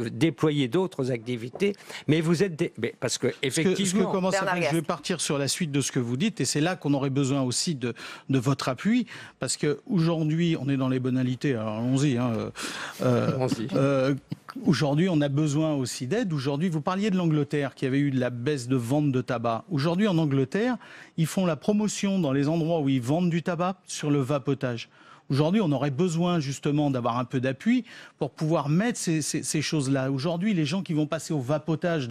Speaker 3: déployer d'autres activités, mais vous êtes... mais parce que effectivement...
Speaker 1: Bernard
Speaker 4: Je vais partir sur la suite de ce que vous dites, et c'est là qu'on aurait besoin aussi de votre appui, parce qu'aujourd'hui, on est dans les banalités. Alors, allons-y. Aujourd'hui, on a besoin aussi d'aide. Aujourd'hui, vous parliez de l'Angleterre qui avait eu de la baisse de vente de tabac. Aujourd'hui, en Angleterre, ils font la promotion dans les endroits où ils vendent du tabac sur le vapotage. Aujourd'hui, on aurait besoin justement d'avoir un peu d'appui pour pouvoir mettre ces choses-là. Aujourd'hui, les gens qui vont passer au vapotage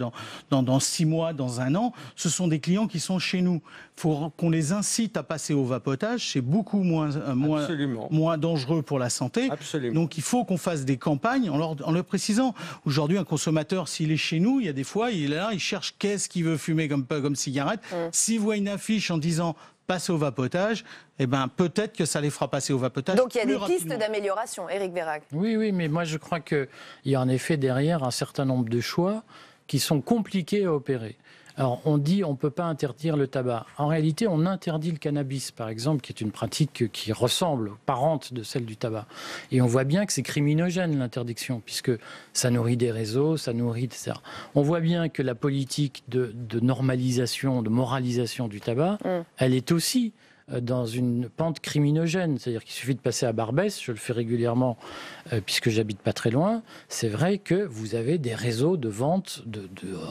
Speaker 4: dans 6 mois, dans 1 an, ce sont des clients qui sont chez nous. Il faut qu'on les incite à passer au vapotage. C'est beaucoup moins dangereux pour la santé.
Speaker 3: Absolument.
Speaker 4: Donc il faut qu'on fasse des campagnes en leur précisant. Aujourd'hui, un consommateur, s'il est chez nous, il y a des fois, il est là, il cherche qu'est-ce qu'il veut fumer comme cigarette. S'il voit une affiche en disant passer au vapotage, eh ben, peut-être que ça les fera passer au vapotage.
Speaker 1: Donc il y a des
Speaker 4: rapidement.
Speaker 1: pistes d'amélioration, Éric Vérac.
Speaker 6: Oui, mais moi je crois qu'il y a en effet derrière un certain nombre de choix qui sont compliqués à opérer. Alors on dit on ne peut pas interdire le tabac. En réalité, on interdit le cannabis, par exemple, qui est une pratique qui ressemble, parente de celle du tabac. Et on voit bien que c'est criminogène l'interdiction, puisque ça nourrit des réseaux, ça nourrit, etc. On voit bien que la politique de normalisation, de moralisation du tabac, elle est aussi dans une pente criminogène. C'est-à-dire qu'il suffit de passer à Barbès, je le fais régulièrement puisque j'habite pas très loin, c'est vrai que vous avez des réseaux de vente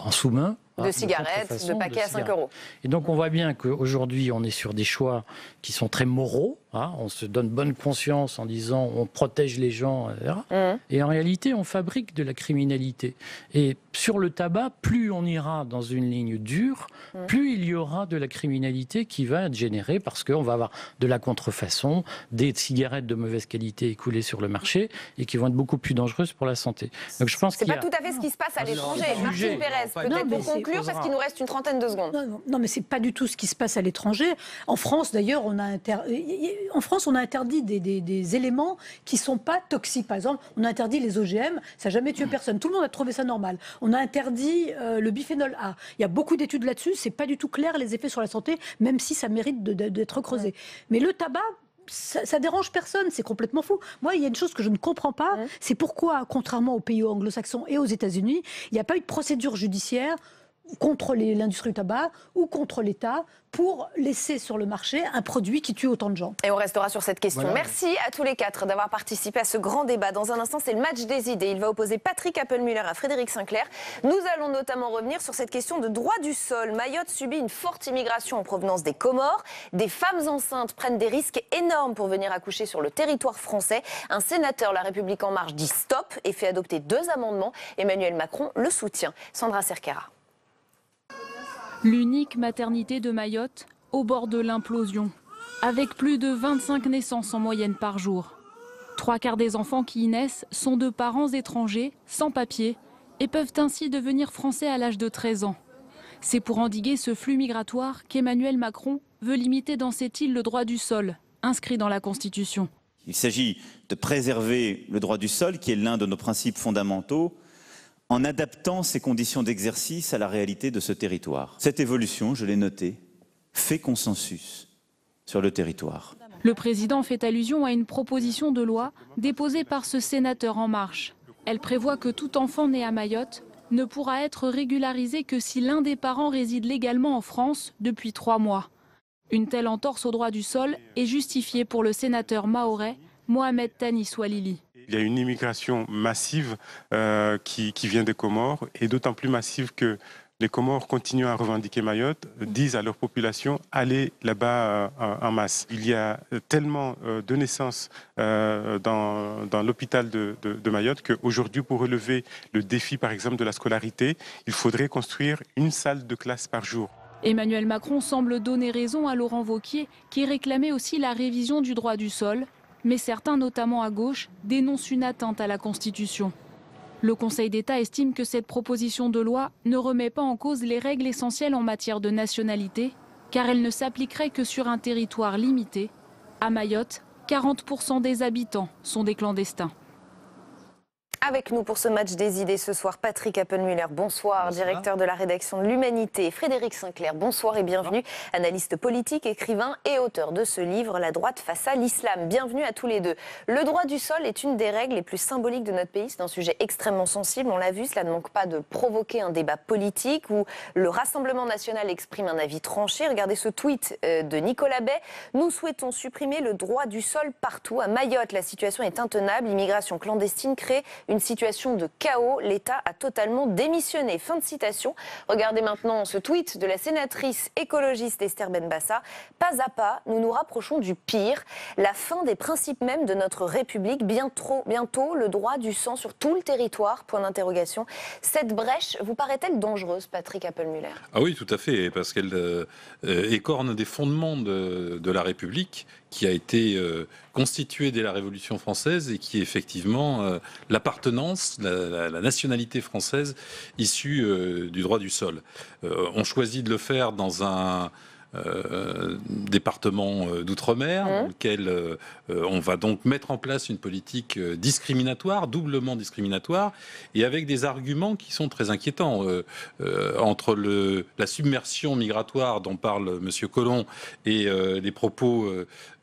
Speaker 6: en sous-main,
Speaker 1: de cigarettes, de paquets à 5 euros.
Speaker 6: Et donc on voit bien qu'aujourd'hui on est sur des choix qui sont très moraux, on se donne bonne conscience en disant on protège les gens, etc. Et en réalité on fabrique de la criminalité. Et sur le tabac, plus on ira dans une ligne dure, plus il y aura de la criminalité qui va être générée parce qu'on va avoir de la contrefaçon, des cigarettes de mauvaise qualité écoulées sur le marché et qui vont être beaucoup plus dangereuses pour la santé. Donc je pense
Speaker 1: c'est pas tout à fait ce qui se passe à l'étranger. Martine Pérez, peut-être pour conclure parce qu'il nous reste une trentaine de secondes.
Speaker 5: Non, mais c'est pas du tout ce qui se passe à l'étranger. En France, d'ailleurs, on a interdit des éléments qui sont pas toxiques. Par exemple, on a interdit les OGM, ça n'a jamais tué personne. Tout le monde a trouvé ça normal. On a interdit le biphénol A. Il y a beaucoup d'études là-dessus. C'est pas du tout clair les effets sur la santé, même si ça mérite d'être creusé. Mais le tabac, ça dérange personne, c'est complètement fou. Moi, il y a une chose que je ne comprends pas, c'est pourquoi, contrairement aux pays anglo-saxons et aux États-Unis, il n'y a pas eu de procédure judiciaire contre l'industrie du tabac ou contre l'État pour laisser sur le marché un produit qui tue autant de gens.
Speaker 1: Et on restera sur cette question.
Speaker 3: Voilà.
Speaker 1: Merci à tous les 4 d'avoir participé à ce grand débat. Dans un instant, c'est le match des idées. Il va opposer Patrick Appelmuller à Frédéric Sinclair. Nous allons notamment revenir sur cette question de droit du sol. Mayotte subit une forte immigration en provenance des Comores. Des femmes enceintes prennent des risques énormes pour venir accoucher sur le territoire français. Un sénateur, La République En Marche, dit stop et fait adopter 2 amendements. Emmanuel Macron le soutient. Sandra Cerquera.
Speaker 9: L'unique maternité de Mayotte au bord de l'implosion, avec plus de 25 naissances en moyenne par jour. 3/4 des enfants qui y naissent sont de parents étrangers, sans papier, et peuvent ainsi devenir français à l'âge de 13 ans. C'est pour endiguer ce flux migratoire qu'Emmanuel Macron veut limiter dans cette île le droit du sol, inscrit dans la Constitution.
Speaker 10: Il s'agit de préserver le droit du sol, qui est l'un de nos principes fondamentaux, en adaptant ses conditions d'exercice à la réalité de ce territoire. Cette évolution, je l'ai notée, fait consensus sur le territoire.
Speaker 9: Le président fait allusion à une proposition de loi déposée par ce sénateur En Marche. Elle prévoit que tout enfant né à Mayotte ne pourra être régularisé que si l'un des parents réside légalement en France depuis 3 mois. Une telle entorse au droit du sol est justifiée pour le sénateur mahorais Mohamed Tani Swalili.
Speaker 11: Il y a une immigration massive qui vient des Comores, et d'autant plus massive que les Comores continuent à revendiquer Mayotte, disent à leur population « allez là-bas en masse ». Il y a tellement de naissances dans l'hôpital de Mayotte qu'aujourd'hui, pour relever le défi, par exemple, de la scolarité, il faudrait construire une salle de classe par jour.
Speaker 9: Emmanuel Macron semble donner raison à Laurent Wauquiez, qui réclamait aussi la révision du droit du sol. Mais certains, notamment à gauche, dénoncent une atteinte à la Constitution. Le Conseil d'État estime que cette proposition de loi ne remet pas en cause les règles essentielles en matière de nationalité, car elle ne s'appliquerait que sur un territoire limité. À Mayotte, 40% des habitants sont des clandestins.
Speaker 1: Avec nous pour ce match des idées ce soir, Patrick Appelmüller, bonsoir, directeur de la rédaction de l'Humanité. Frédéric Sinclair, bonsoir et bienvenue, analyste politique, écrivain et auteur de ce livre, La droite face à l'islam. Bienvenue à tous les deux. Le droit du sol est une des règles les plus symboliques de notre pays. C'est un sujet extrêmement sensible, on l'a vu, cela ne manque pas de provoquer un débat politique où le Rassemblement national exprime un avis tranché. Regardez ce tweet de Nicolas Bay. Nous souhaitons supprimer le droit du sol partout. À Mayotte, la situation est intenable. L'immigration clandestine crée une situation de chaos. L'État a totalement démissionné. Fin de citation. Regardez maintenant ce tweet de la sénatrice écologiste Esther Benbassa. Pas à pas, nous nous rapprochons du pire. La fin des principes même de notre République. Bientôt, le droit du sang sur tout le territoire. Point d'interrogation. Cette brèche vous paraît-elle dangereuse, Patrick Appelmüller?
Speaker 12: Ah oui, tout à fait, parce qu'elle écorne des fondements de la République qui a été constituée dès la Révolution française et qui est effectivement l'appartenance, la nationalité française issue du droit du sol. On choisit de le faire dans un département d'outre-mer, dans lequel on va donc mettre en place une politique discriminatoire, doublement discriminatoire, et avec des arguments qui sont très inquiétants. Entre la submersion migratoire dont parle M. Collomb et les propos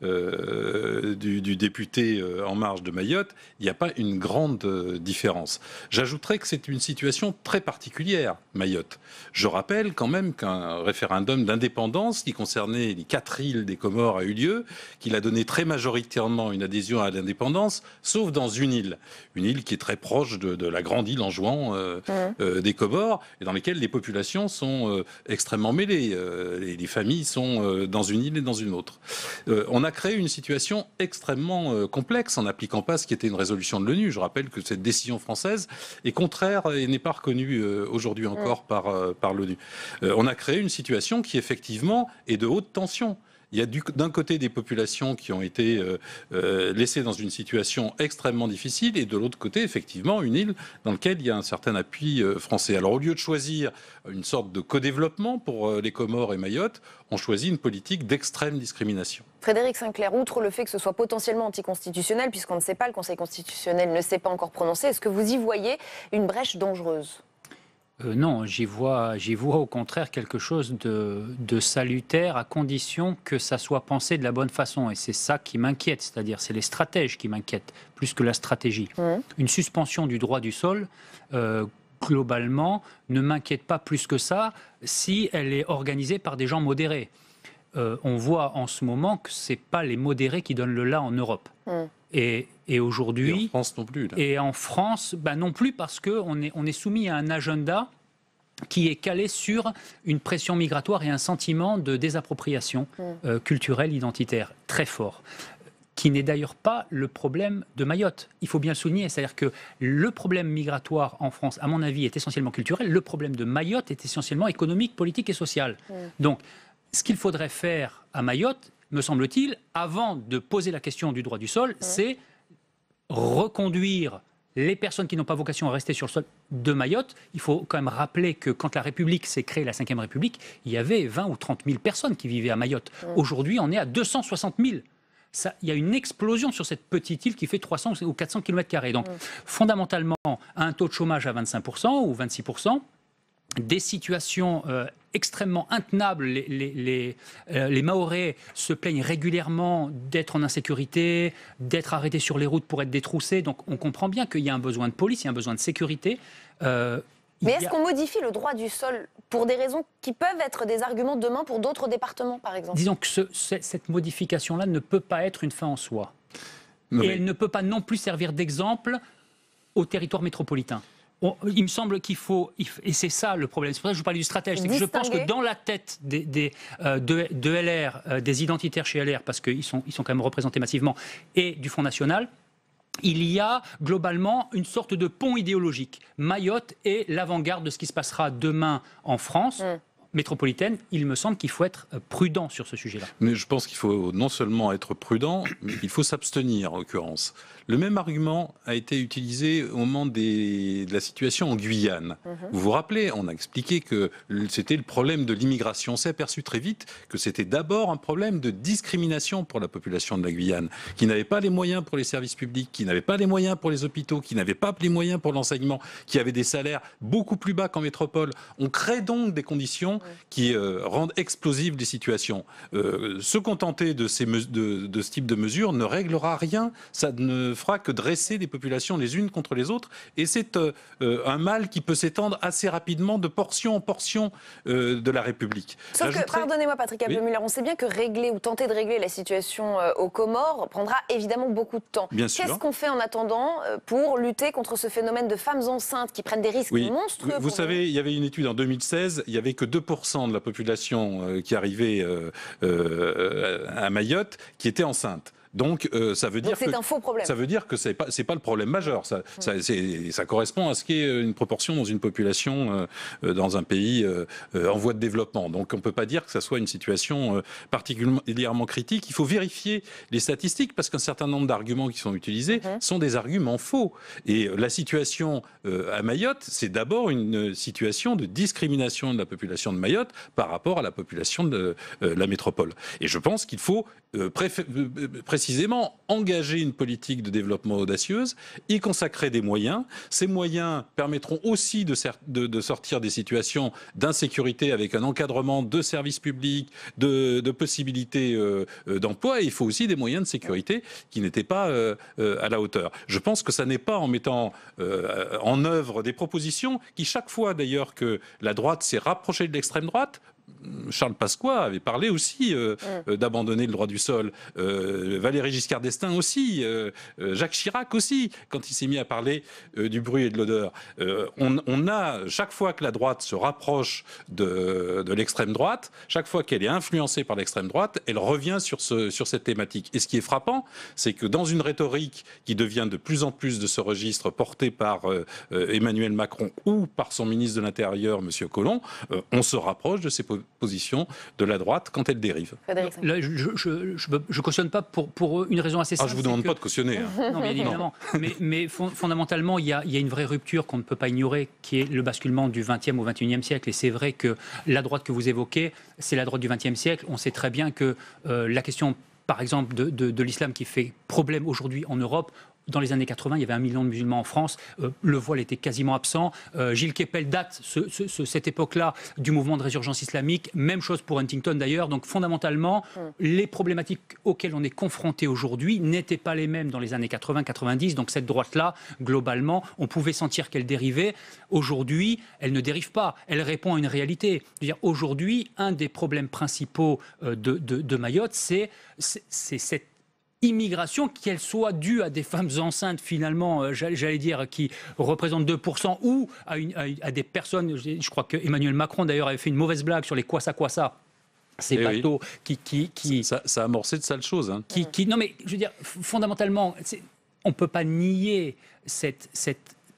Speaker 12: du député En Marche de Mayotte, il n'y a pas une grande différence. J'ajouterais que c'est une situation très particulière, Mayotte. Je rappelle quand même qu'un référendum d'indépendance qui concernait les 4 îles des Comores a eu lieu, qu'il a donné très majoritairement une adhésion à l'indépendance, sauf dans une île qui est très proche de la grande île en jouant des Comores, et dans lesquelles les populations sont extrêmement mêlées. Les familles sont dans une île et dans une autre. On a créé une situation extrêmement complexe en n'appliquant pas ce qui était une résolution de l'ONU. Je rappelle que cette décision française est contraire et n'est pas reconnue aujourd'hui encore par l'ONU. On a créé une situation qui effectivement est de haute tension. Il y a d'un côté des populations qui ont été laissées dans une situation extrêmement difficile et de l'autre côté, effectivement, une île dans laquelle il y a un certain appui français. Alors au lieu de choisir une sorte de co-développement pour les Comores et Mayotte, on choisit une politique d'extrême discrimination.
Speaker 1: Frédéric Sinclair, outre le fait que ce soit potentiellement anticonstitutionnel, puisqu'on ne sait pas, le Conseil constitutionnel ne s'est pas encore prononcé, est-ce que vous y voyez une brèche dangereuse ?
Speaker 13: Non, j'y vois au contraire quelque chose de salutaire à condition que ça soit pensé de la bonne façon. Et c'est ça qui m'inquiète, c'est-à-dire c'est les stratèges qui m'inquiètent plus que la stratégie. Une suspension du droit du sol, globalement, ne m'inquiète pas plus que ça si elle est organisée par des gens modérés. On voit en ce moment que ce n'est pas les modérés qui donnent le là en Europe. Et aujourd'hui,
Speaker 12: et en France non plus. Là.
Speaker 13: Et en France, non plus, parce qu'on est soumis à un agenda qui est calé sur une pression migratoire et un sentiment de désappropriation culturelle, identitaire, très fort, qui n'est d'ailleurs pas le problème de Mayotte. Il faut bien le souligner, c'est-à-dire que le problème migratoire en France, à mon avis, est essentiellement culturel. Le problème de Mayotte est essentiellement économique, politique et social. Donc, ce qu'il faudrait faire à Mayotte, me semble-t-il, avant de poser la question du droit du sol, c'est reconduire les personnes qui n'ont pas vocation à rester sur le sol de Mayotte. Il faut quand même rappeler que quand la République s'est créée, la 5e République, il y avait 20 ou 30 000 personnes qui vivaient à Mayotte. Aujourd'hui, on est à 260 000. Il y a une explosion sur cette petite île qui fait 300 ou 400 km². Donc, fondamentalement, un taux de chômage à 25% ou 26%, des situations extrêmement intenables. Les Mahorais se plaignent régulièrement d'être en insécurité, d'être arrêtés sur les routes pour être détroussés. Donc on comprend bien qu'il y a un besoin de police, il y a un besoin de sécurité.
Speaker 1: Mais est-ce qu'on modifie le droit du sol pour des raisons qui peuvent être des arguments demain pour d'autres départements, par exemple? Disons
Speaker 13: que cette modification-là ne peut pas être une fin en soi. Et elle ne peut pas non plus servir d'exemple au territoire métropolitain. Il me semble qu'il faut, et c'est ça le problème, c'est pour ça que je vous parlais du stratège, c'est que je pense que dans la tête de LR, des identitaires chez LR, parce qu'ils sont quand même représentés massivement, et du Front National, il y a globalement une sorte de pont idéologique. Mayotte est l'avant-garde de ce qui se passera demain en France. métropolitaine, il me semble qu'il faut être prudent sur ce sujet-là.
Speaker 12: Mais je pense qu'il faut non seulement être prudent, mais il faut s'abstenir en l'occurrence. Le même argument a été utilisé au moment de la situation en Guyane. Vous vous rappelez, on a expliqué que c'était le problème de l'immigration. On s'est aperçu très vite que c'était d'abord un problème de discrimination pour la population de la Guyane, qui n'avait pas les moyens pour les services publics, qui n'avait pas les moyens pour les hôpitaux, qui n'avait pas les moyens pour l'enseignement, qui avait des salaires beaucoup plus bas qu'en métropole. On crée donc des conditions qui rendent explosives les situations. Se contenter de ce type de mesures ne réglera rien. Ça ne fera que dresser des populations les unes contre les autres. Et c'est un mal qui peut s'étendre assez rapidement de portion en portion de la République.
Speaker 1: Sauf que, pardonnez-moi Patrick Abdelmuller, on sait bien que régler ou tenter de régler la situation aux Comores prendra évidemment beaucoup de temps. Qu'est-ce qu'on fait en attendant pour lutter contre ce phénomène de femmes enceintes qui prennent des risques monstrueux?
Speaker 12: Vous savez, il y avait une étude en 2016, il n'y avait que 2% de la population qui arrivait à Mayotte qui était enceinte. Donc, ça veut dire
Speaker 1: c'est un faux problème.
Speaker 12: Ça veut dire que c'est pas le problème majeur. Ça correspond à ce qui est une proportion dans une population dans un pays en voie de développement. Donc, on peut pas dire que ça soit une situation particulièrement critique. Il faut vérifier les statistiques parce qu'un certain nombre d'arguments qui sont utilisés sont des arguments faux. Et la situation à Mayotte, c'est d'abord une situation de discrimination de la population de Mayotte par rapport à la population de la métropole. Et je pense qu'il faut précisément engager une politique de développement audacieuse, y consacrer des moyens. Ces moyens permettront aussi de sortir des situations d'insécurité avec un encadrement de services publics, de possibilités d'emploi. Et il faut aussi des moyens de sécurité qui n'étaient pas à la hauteur. Je pense que ça n'est pas en mettant en œuvre des propositions qui, chaque fois d'ailleurs que la droite s'est rapprochée de l'extrême droite, Charles Pasqua avait parlé aussi d'abandonner le droit du sol. Valéry Giscard d'Estaing aussi. Jacques Chirac aussi, quand il s'est mis à parler du bruit et de l'odeur. On a, chaque fois que la droite se rapproche de l'extrême droite, chaque fois qu'elle est influencée par l'extrême droite, elle revient sur cette thématique. Et ce qui est frappant, c'est que dans une rhétorique qui devient de plus en plus de ce registre porté par Emmanuel Macron ou par son ministre de l'Intérieur, M. Collomb, on se rapproche de ces position de la droite quand elle dérive.
Speaker 13: Là, je cautionne pas pour une raison assez simple.
Speaker 12: Je vous demande pas de cautionner.
Speaker 13: Non, bien évidemment. Mais fondamentalement, il y a une vraie rupture qu'on ne peut pas ignorer, qui est le basculement du XXe au XXIe siècle. Et c'est vrai que la droite que vous évoquez, c'est la droite du XXe siècle. On sait très bien que la question, par exemple, de l'islam qui fait problème aujourd'hui en Europe. Dans les années 80, il y avait 1 million de musulmans en France. Le voile était quasiment absent. Gilles Kepel date cette époque-là du mouvement de résurgence islamique. Même chose pour Huntington d'ailleurs. Donc fondamentalement, les problématiques auxquelles on est confronté aujourd'hui n'étaient pas les mêmes dans les années 80-90. Donc cette droite-là, globalement, on pouvait sentir qu'elle dérivait. Aujourd'hui, elle ne dérive pas. Elle répond à une réalité. Aujourd'hui, un des problèmes principaux de Mayotte, c'est cette immigration, qu'elle soit due à des femmes enceintes finalement, j'allais dire, qui représentent 2%, ou à des personnes, je crois que Emmanuel Macron d'ailleurs avait fait une mauvaise blague sur les kwassa-kwassa. Ces bateaux qui
Speaker 12: ça a amorcé de sales choses. Hein.
Speaker 13: Non mais, je veux dire, fondamentalement, on ne peut pas nier cette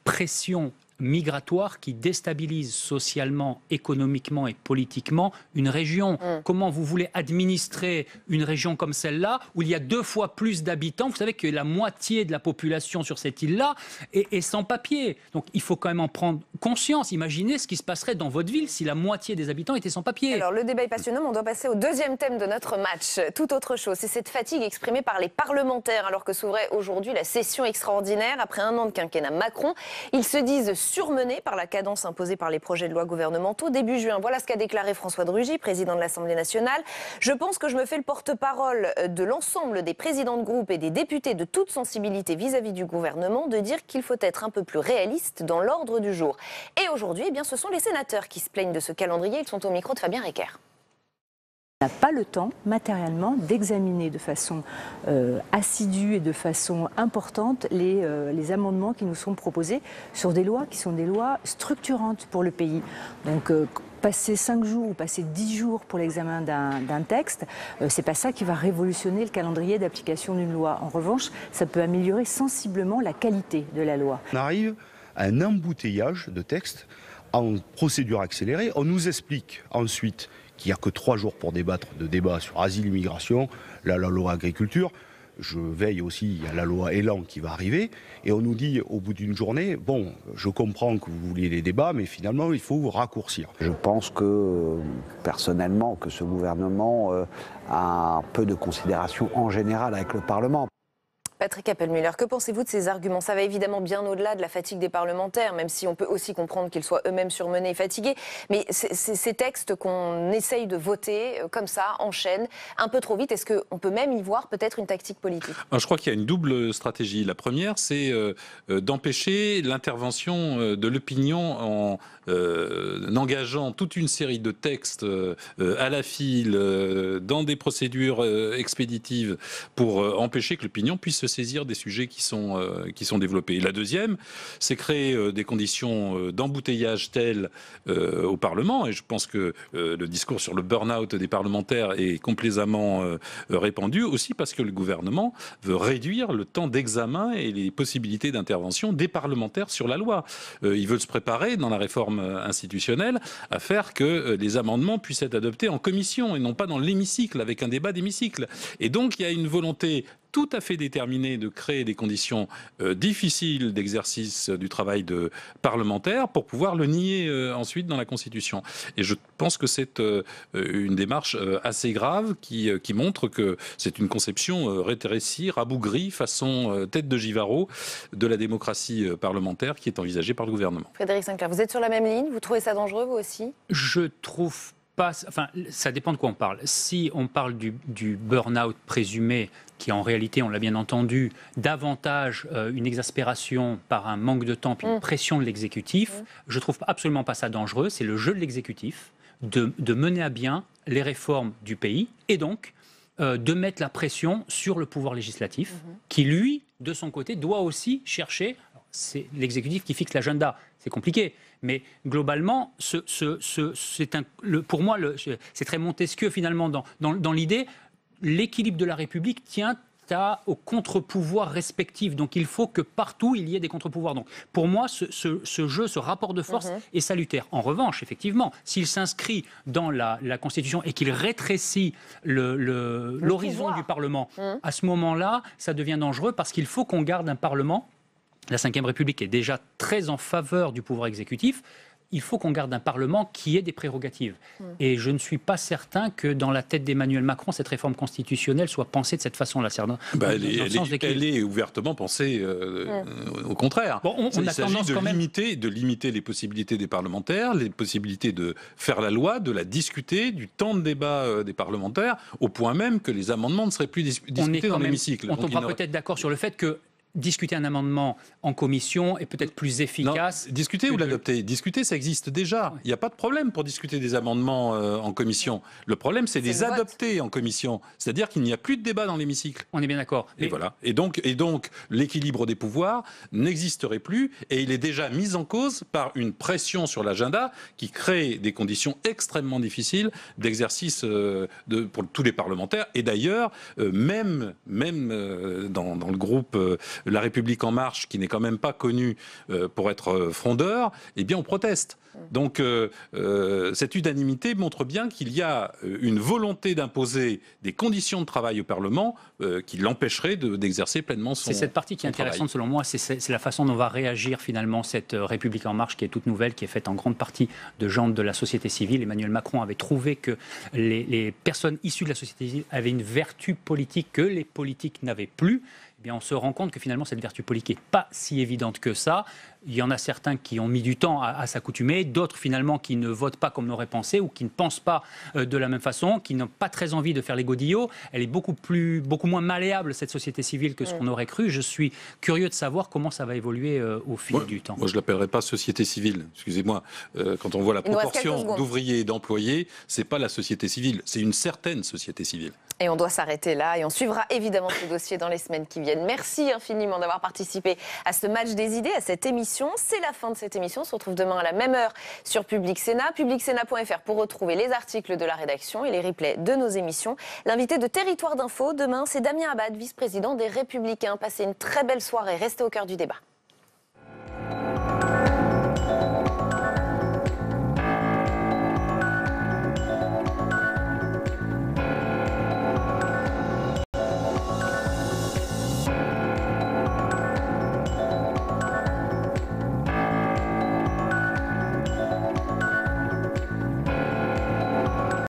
Speaker 13: pression migratoire qui déstabilise socialement, économiquement et politiquement une région. Comment vous voulez administrer une région comme celle-là, où il y a 2 fois plus d'habitants? Vous savez que la moitié de la population sur cette île-là est sans papier. Donc il faut quand même en prendre conscience. Imaginez ce qui se passerait dans votre ville si la moitié des habitants étaient sans papier.
Speaker 1: Alors le débat est passionnant, mais on doit passer au deuxième thème de notre match. Tout autre chose, c'est cette fatigue exprimée par les parlementaires, alors que s'ouvrait aujourd'hui la session extraordinaire. Après 1 an de quinquennat Macron, ils se disent surmenés par la cadence imposée par les projets de loi gouvernementaux. Début juin, voilà ce qu'a déclaré François de Rugy, président de l'Assemblée nationale. Je pense que je me fais le porte-parole de l'ensemble des présidents de groupe et des députés de toute sensibilité vis-à-vis du gouvernement, de dire qu'il faut être un peu plus réaliste dans l'ordre du jour. Et aujourd'hui, eh bien, ce sont les sénateurs qui se plaignent de ce calendrier. Ils sont au micro de Fabien Recker.
Speaker 14: On n'a pas le temps, matériellement, d'examiner de façon assidue et de façon importante les amendements qui nous sont proposés sur des lois qui sont des lois structurantes pour le pays. Donc, passer 5 jours ou passer 10 jours pour l'examen d'un texte, c'est pas ça qui va révolutionner le calendrier d'application d'une loi. En revanche, ça peut améliorer sensiblement la qualité de la loi.
Speaker 15: On arrive à un embouteillage de textes en procédure accélérée. On nous explique ensuite qu'il n'y a que 3 jours pour débattre de débats sur asile, immigration, la loi agriculture. Je veille aussi, il y a la loi Elan qui va arriver, et on nous dit au bout d'une journée, bon, je comprends que vous vouliez les débats, mais finalement, il faut raccourcir.
Speaker 16: Je pense que, personnellement, que ce gouvernement a un peu de considération en général avec le Parlement.
Speaker 1: Patrick Appelmüller, que pensez-vous de ces arguments? Ça va évidemment bien au-delà de la fatigue des parlementaires, même si on peut aussi comprendre qu'ils soient eux-mêmes surmenés et fatigués. Mais ces textes qu'on essaye de voter comme ça, en chaîne, un peu trop vite, est-ce qu'on peut même y voir peut-être une tactique politique?
Speaker 12: Je crois qu'il y a une double stratégie. La première, c'est d'empêcher l'intervention de l'opinion en engageant toute une série de textes à la file, dans des procédures expéditives, pour empêcher que l'opinion puisse se saisir des sujets qui sont développés. Et la deuxième, c'est créer des conditions d'embouteillage telles au Parlement, et je pense que le discours sur le burn-out des parlementaires est complaisamment répandu, aussi parce que le gouvernement veut réduire le temps d'examen et les possibilités d'intervention des parlementaires sur la loi. Il veut se préparer, dans la réforme institutionnelle, à faire que les amendements puissent être adoptés en commission et non pas dans l'hémicycle, avec un débat d'hémicycle. Et donc, il y a une volonté tout à fait déterminé de créer des conditions difficiles d'exercice du travail de parlementaire pour pouvoir le nier ensuite dans la Constitution. Et je pense que c'est une démarche assez grave qui montre que c'est une conception rétrécie, rabougrie, façon tête de Givaro de la démocratie parlementaire qui est envisagée par le gouvernement.
Speaker 1: Frédéric Sinclair, vous êtes sur la même ligne? Vous trouvez ça dangereux, vous aussi?
Speaker 13: Je trouve pas... Enfin, ça dépend de quoi on parle. Si on parle du burn-out présumé, qui en réalité, on l'a bien entendu, davantage une exaspération par un manque de temps puis une pression de l'exécutif, je trouve absolument pas ça dangereux. C'est le jeu de l'exécutif de mener à bien les réformes du pays et donc de mettre la pression sur le pouvoir législatif qui, lui, de son côté, doit aussi chercher... C'est l'exécutif qui fixe l'agenda. C'est compliqué. Mais globalement, pour moi, c'est très Montesquieu finalement dans l'idée. L'équilibre de la République tient au contre-pouvoir respectif. Donc il faut que partout il y ait des contre-pouvoirs. Donc pour moi, ce jeu, ce rapport de force est salutaire. En revanche, effectivement, s'il s'inscrit dans la Constitution et qu'il rétrécit l'horizon du Parlement, à ce moment-là, ça devient dangereux parce qu'il faut qu'on garde un Parlement. La Ve République est déjà très en faveur du pouvoir exécutif. Il faut qu'on garde un Parlement qui ait des prérogatives. Et je ne suis pas certain que dans la tête d'Emmanuel Macron, cette réforme constitutionnelle soit pensée de cette façon-là.
Speaker 12: Elle est ouvertement pensée au contraire.
Speaker 13: Bon,
Speaker 12: il s'agit de limiter les possibilités des parlementaires, les possibilités de faire la loi, de la discuter, du temps de débat des parlementaires, au point même que les amendements ne seraient plus discutés dans l'hémicycle.
Speaker 13: On tombera peut-être d'accord sur le fait que discuter un amendement en commission est peut-être plus efficace.
Speaker 12: Non, discuter ou l'adopter. Discuter, ça existe déjà. Il n'y a pas de problème pour discuter des amendements en commission. Le problème, c'est les adopter en commission. C'est-à-dire qu'il n'y a plus de débat dans l'hémicycle.
Speaker 13: On est bien d'accord.
Speaker 12: Et voilà. Et donc l'équilibre des pouvoirs n'existerait plus et il est déjà mis en cause par une pression sur l'agenda qui crée des conditions extrêmement difficiles d'exercice pour tous les parlementaires. Et d'ailleurs, même dans le groupe La République En Marche, qui n'est quand même pas connu pour être frondeur, eh bien on proteste. Donc cette unanimité montre bien qu'il y a une volonté d'imposer des conditions de travail au Parlement qui l'empêcheraient d'exercer pleinement son travail.
Speaker 13: C'est cette partie qui est intéressante selon moi, c'est la façon dont va réagir finalement cette République En Marche qui est toute nouvelle, qui est faite en grande partie de gens de la société civile. Emmanuel Macron avait trouvé que les personnes issues de la société civile avaient une vertu politique que les politiques n'avaient plus. Eh bien, on se rend compte que finalement cette vertu politique n'est pas si évidente que ça. Il y en a certains qui ont mis du temps à s'accoutumer, d'autres finalement qui ne votent pas comme on aurait pensé ou qui ne pensent pas de la même façon, qui n'ont pas très envie de faire les godillots. Elle est beaucoup moins malléable, cette société civile, que ce qu'on aurait cru. Je suis curieux de savoir comment ça va évoluer au fil du temps.
Speaker 12: Moi, je ne l'appellerais pas société civile. Excusez-moi, quand on voit la proportion d'ouvriers et d'employés, ce n'est pas la société civile, c'est une certaine société civile.
Speaker 1: Et on doit s'arrêter là et on suivra évidemment ce dossier dans les semaines qui viennent. Merci infiniment d'avoir participé à ce match des idées, à cette émission. C'est la fin de cette émission. On se retrouve demain à la même heure sur Public Sénat, publicsénat.fr pour retrouver les articles de la rédaction et les replays de nos émissions. L'invité de Territoire d'Info demain, c'est Damien Abad, vice-président des Républicains. Passez une très belle soirée. Restez au cœur du débat.